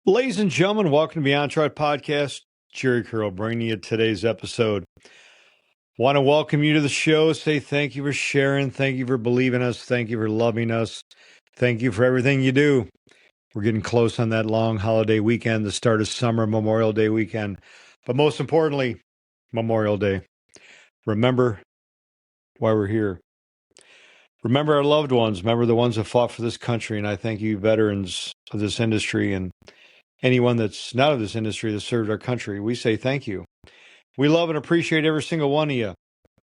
Ladies and gentlemen, welcome to Beyond Chart Podcast. Jerry Curl bringing you today's episode. Want to welcome you to the show. Say thank you for sharing. Thank you for believing us. Thank you for loving us. Thank you for everything you do. We're getting close on that long holiday weekend, the start of summer, Memorial Day weekend. But most importantly, Memorial Day. Remember why we're here. Remember our loved ones. Remember the ones that fought for this country. And I thank you, veterans of this industry and anyone that's not of this industry that served our country. We say thank you. We love and appreciate every single one of you.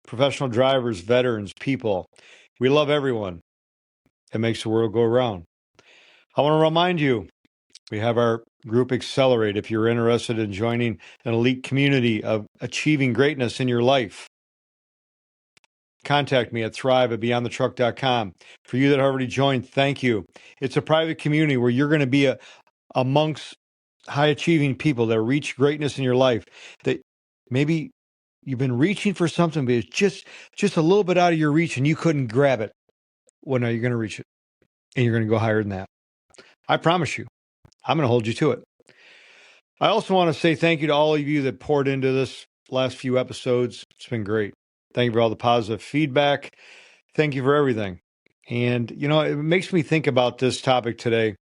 Professional drivers, veterans, people. We love everyone. It makes the world go around. I want to remind you, we have our group Accelerate. If you're interested in joining an elite community of achieving greatness in your life, contact me at thrive@beyondthetruck.com. For you that already joined, thank you. It's a private community where you're going to be amongst high achieving people that reach greatness in your life, that maybe you've been reaching for something, but it's just a little bit out of your reach and you couldn't grab it. Well, now you're going to reach it and you're going to go higher than that. I promise you, I'm going to hold you to it. I also want to say thank you to all of you that poured into this last few episodes. It's been great. Thank you for all the positive feedback. Thank you for everything. And, it makes me think about this topic today,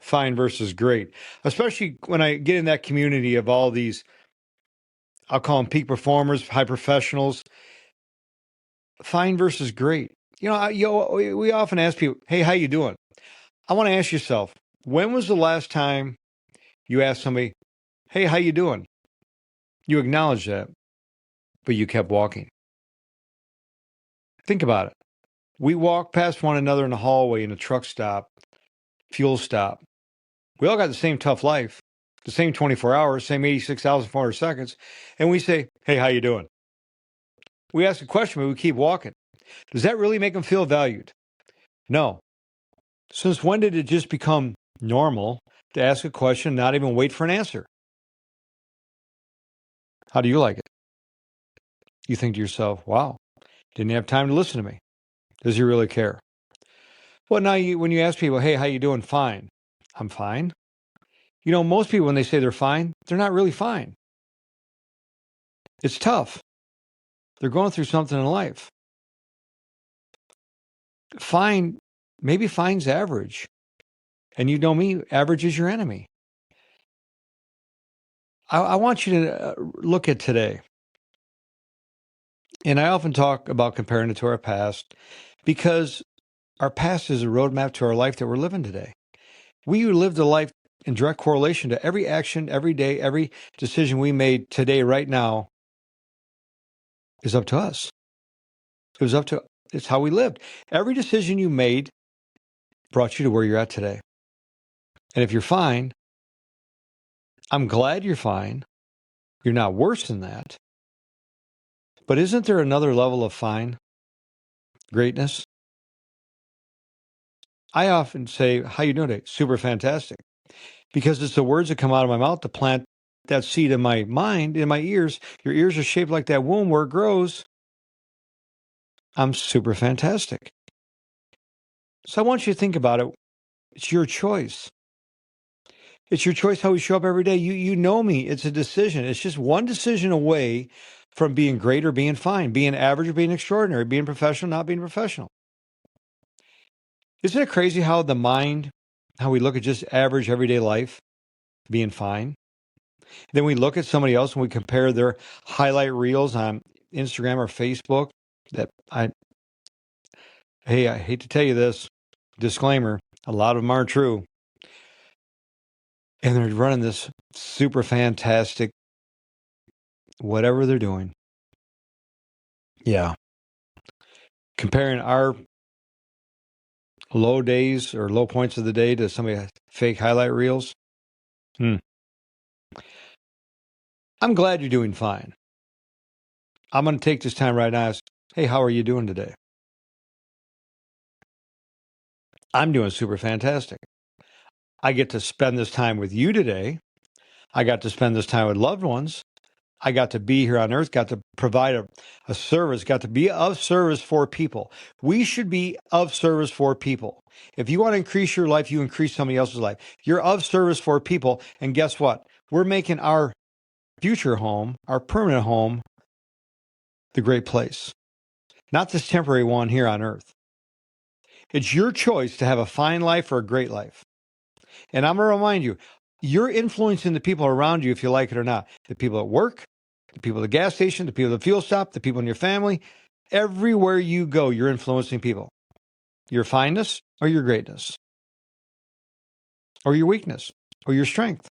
fine versus great, especially when I get in that community of all these, I'll call them peak performers, high professionals. Fine versus great. We often ask people, hey, how you doing? I want to ask yourself, when was the last time you asked somebody, hey, how you doing? You acknowledged that, but you kept walking. Think about it. We walk past one another in the hallway, in a truck stop, fuel stop. We all got the same tough life, the same 24 hours, same 86,400 seconds. And we say, hey, how you doing? We ask a question, but we keep walking. Does that really make them feel valued? No. Since when did it just become normal to ask a question, not even wait for an answer? How do you like it? You think to yourself, wow, didn't have time to listen to me. Does he really care? Well, now when you ask people, hey, how you doing? Fine. I'm fine. Most people, when they say they're fine, they're not really fine. It's tough. They're going through something in life. Fine, maybe fine's average. And you know me, average is your enemy. I want you to look at today. And I often talk about comparing it to our past because our past is a roadmap to our life that we're living today. We lived a life in direct correlation to every action, every day, every decision we made today, right now, is up to us. It's how we lived. Every decision you made brought you to where you're at today. And if you're fine, I'm glad you're fine. You're not worse than that. But isn't there another level of fine? Greatness? I often say, how you doing today? Super fantastic. Because it's the words that come out of my mouth to plant that seed in my mind, in my ears. Your ears are shaped like that womb where it grows. I'm super fantastic. So I want you to think about it. It's your choice. It's your choice how we show up every day. You know me. It's a decision. It's just one decision away from being great or being fine, being average or being extraordinary, being professional, not being professional. Isn't it crazy how the mind, how we look at just average everyday life, being fine? Then we look at somebody else and we compare their highlight reels on Instagram or Facebook. I hate to tell you this, disclaimer, a lot of them aren't true. And they're running this super fantastic, whatever they're doing. Yeah. Comparing our low days or low points of the day to somebody's fake highlight reels. I'm glad you're doing fine. I'm going to take this time right now and ask, hey, how are you doing today? I'm doing super fantastic. I get to spend this time with you today. I got to spend this time with loved ones. I got to be here on earth, got to provide a service, got to be of service for people. We should be of service for people. If you want to increase your life, you increase somebody else's life. You're of service for people. And guess what? We're making our future home, our permanent home, the great place, not this temporary one here on earth. It's your choice to have a fine life or a great life. And I'm going to remind you, you're influencing the people around you, if you like it or not. The people at work, the people at the gas station, the people at the fuel stop, the people in your family. Everywhere you go, you're influencing people. Your fineness or your greatness, or your weakness or your strength.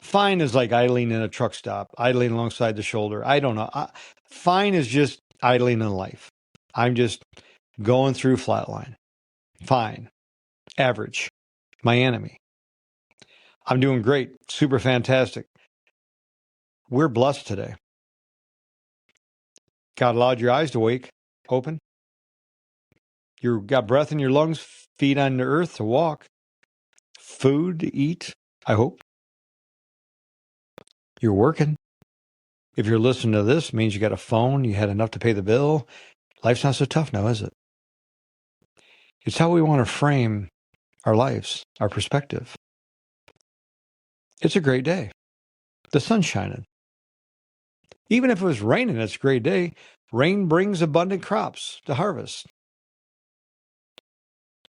Fine is like idling in a truck stop, idling alongside the shoulder. I don't know. Fine is just idling in life. I'm just going through flatline. Fine. Average. My enemy. I'm doing great. Super fantastic. We're blessed today. God allowed your eyes to wake, open. You got breath in your lungs, feet on the earth to walk, food to eat, I hope. You're working. If you're listening to this, it means you got a phone, you had enough to pay the bill. Life's not so tough now, is it? It's how we want to frame our lives, our perspective. It's a great day. The sun's shining. Even if it was raining, it's a great day. Rain brings abundant crops to harvest.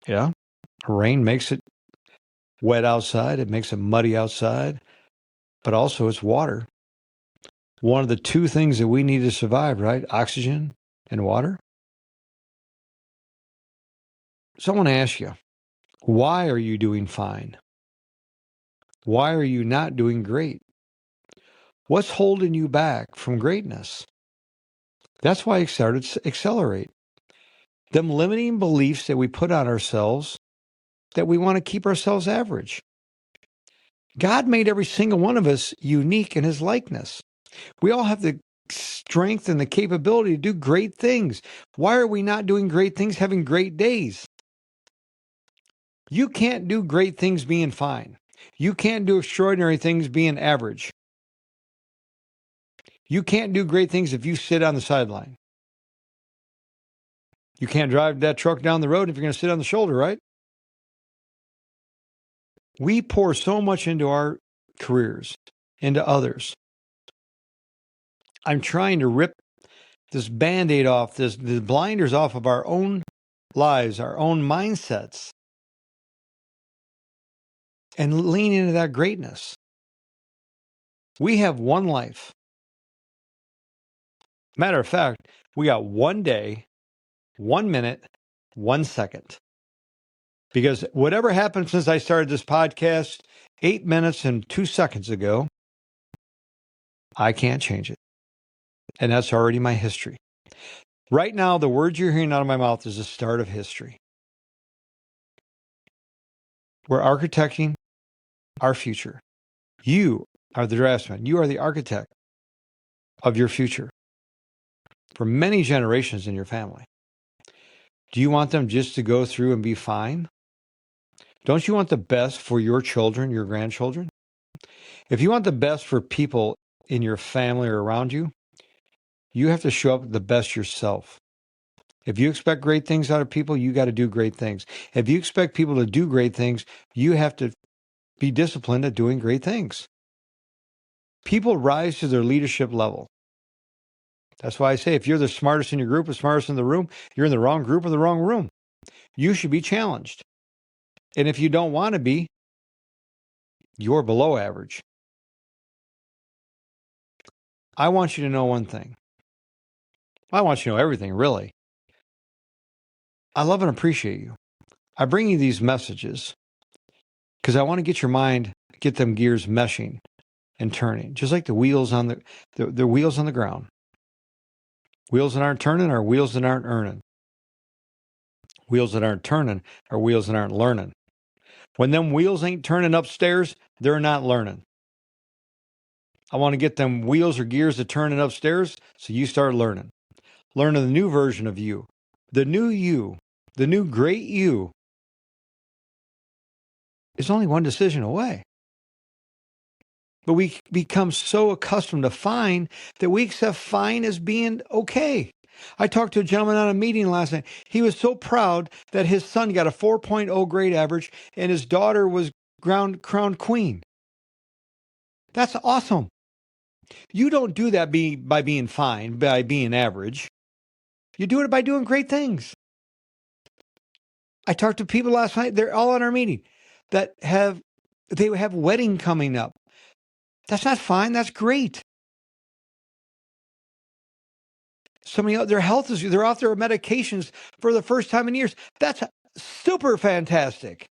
Yeah. Rain makes it wet outside. It makes it muddy outside. But also it's water. One of the two things that we need to survive, right? Oxygen and water. So I want to ask you, why are you doing fine? Why are you not doing great? What's holding you back from greatness? That's why I started to accelerate. Them limiting beliefs that we put on ourselves, that we want to keep ourselves average. God made every single one of us unique in his likeness. We all have the strength and the capability to do great things. Why are we not doing great things, having great days? You can't do great things being fine. You can't do extraordinary things being average. You can't do great things if you sit on the sideline. You can't drive that truck down the road if you're going to sit on the shoulder, right? We pour so much into our careers, into others. I'm trying to rip this Band-Aid off, the blinders off of our own lives, our own mindsets, and lean into that greatness. We have one life. Matter of fact, we got 1 day, 1 minute, 1 second. Because whatever happened since I started this podcast 8 minutes and 2 seconds ago, I can't change it. And that's already my history. Right now, the words you're hearing out of my mouth is the start of history. We're architecting our future. You are the draftsman. You are the architect of your future for many generations in your family. Do you want them just to go through and be fine? Don't you want the best for your children, your grandchildren? If you want the best for people in your family or around you, you have to show up the best yourself. If you expect great things out of people, you got to do great things. If you expect people to do great things, you have to be disciplined at doing great things. People rise to their leadership level. That's why I say if you're the smartest in your group, the smartest in the room, you're in the wrong group or the wrong room. You should be challenged. And if you don't want to be, you're below average. I want you to know one thing. I want you to know everything, really. I love and appreciate you. I bring you these messages because I want to get your mind, get them gears meshing and turning, just like the wheels on the wheels on the ground. Wheels that aren't turning are wheels that aren't earning. Wheels that aren't turning are wheels that aren't learning. When them wheels ain't turning upstairs, they're not learning. I want to get them wheels or gears to turning upstairs so you start learning. Learning the new version of you. The new great you is only one decision away. But we become so accustomed to fine that we accept fine as being okay. I talked to a gentleman on a meeting last night. He was so proud that his son got a 4.0 grade average and his daughter was crowned queen. That's awesome. You don't do that by being fine, by being average. You do it by doing great things. I talked to people last night, they're all at our meeting, that have wedding coming up. That's not fine, that's great. Somebody else, their health is, they're off their medications for the first time in years. That's super fantastic.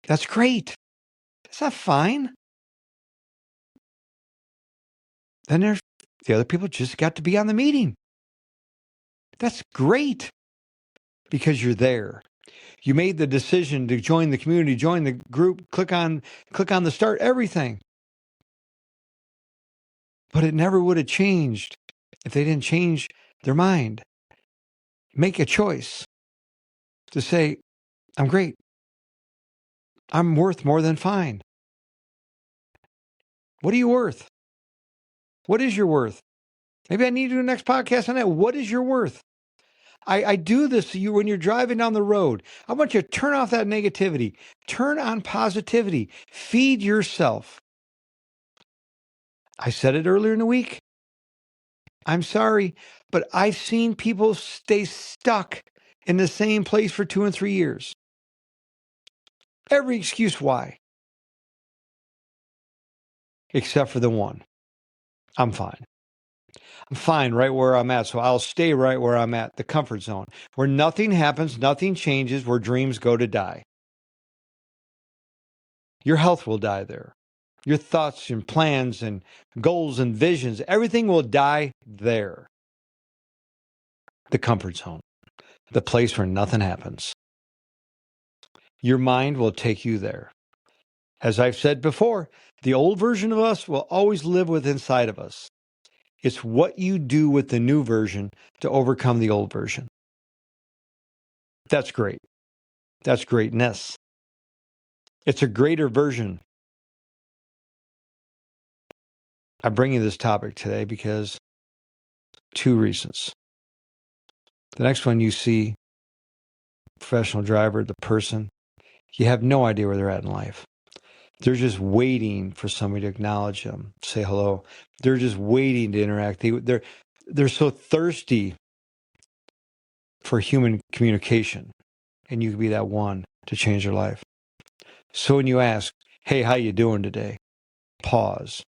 That's great. That's not fine. Then there's the other people just got to be on the meeting. That's great because you're there. You made the decision to join the community, join the group, click on the start, everything. But it never would have changed if they didn't change their mind. Make a choice to say, I'm great. I'm worth more than fine. What are you worth? What is your worth? Maybe I need to do the next podcast on that. What is your worth? I do this to you when you're driving down the road. I want you to turn off that negativity. Turn on positivity. Feed yourself. I said it earlier in the week. I'm sorry, but I've seen people stay stuck in the same place for 2 and 3 years. Every excuse why. Except for the one. I'm fine. I'm fine right where I'm at, so I'll stay right where I'm at, the comfort zone, where nothing happens, nothing changes, where dreams go to die. Your health will die there. Your thoughts and plans and goals and visions, everything will die there. The comfort zone, the place where nothing happens. Your mind will take you there. As I've said before, the old version of us will always live within inside of us. It's what you do with the new version to overcome the old version. That's great. That's greatness. It's a greater version. I bring you this topic today because 2 reasons. The next one, you see professional driver, the person, you have no idea where they're at in life. They're just waiting for somebody to acknowledge them, say hello. They're just waiting to interact. They're so thirsty for human communication, and you could be that one to change their life. So when you ask, hey, how you doing today? Pause.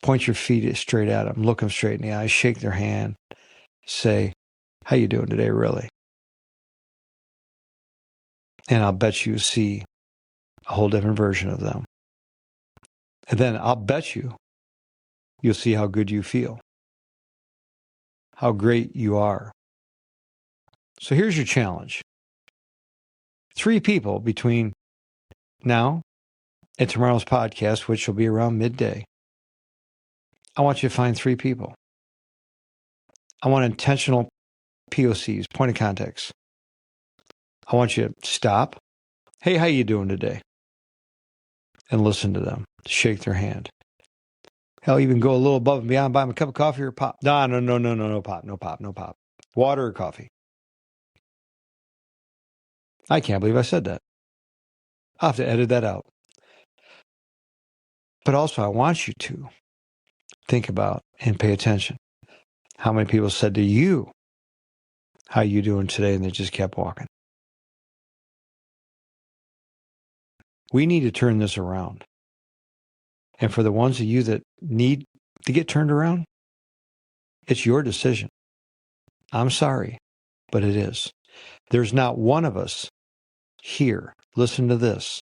Point your feet straight at them. Look them straight in the eyes. Shake their hand. Say, how you doing today, really? And I'll bet you see a whole different version of them. And then I'll bet you'll see how good you feel, how great you are. So here's your challenge. 3 people between now and tomorrow's podcast, which will be around midday. I want you to find 3 people. I want intentional POCs, point of contacts. I want you to stop. Hey, how you doing today? And listen to them. Shake their hand. Hell, even go a little above and beyond, buy them a cup of coffee or pop. No pop. Water or coffee. I can't believe I said that. I'll have to edit that out. But also, I want you to think about and pay attention. How many people said to you, how you doing today? And they just kept walking. We need to turn this around. And for the ones of you that need to get turned around, it's your decision. I'm sorry, but it is. There's not one of us here, listen to this,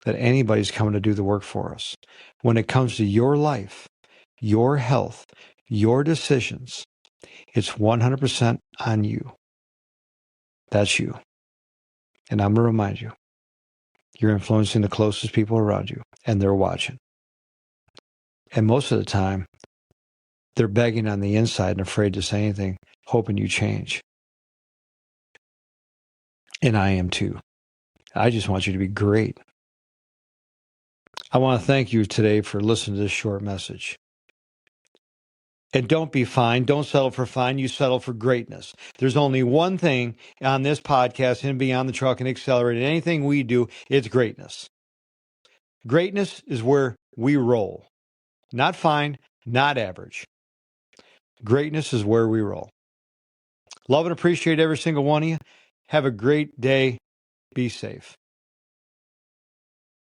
that anybody's coming to do the work for us. When it comes to your life, your health, your decisions, it's 100% on you. That's you. And I'm going to remind you, you're influencing the closest people around you, and they're watching. And most of the time, they're begging on the inside and afraid to say anything, hoping you change. And I am too. I just want you to be great. I want to thank you today for listening to this short message. And don't be fine. Don't settle for fine. You settle for greatness. There's only one thing on this podcast and Beyond the Truck and Accelerated. Anything we do, it's greatness. Greatness is where we roll. Not fine, not average. Greatness is where we roll. Love and appreciate every single one of you. Have a great day. Be safe.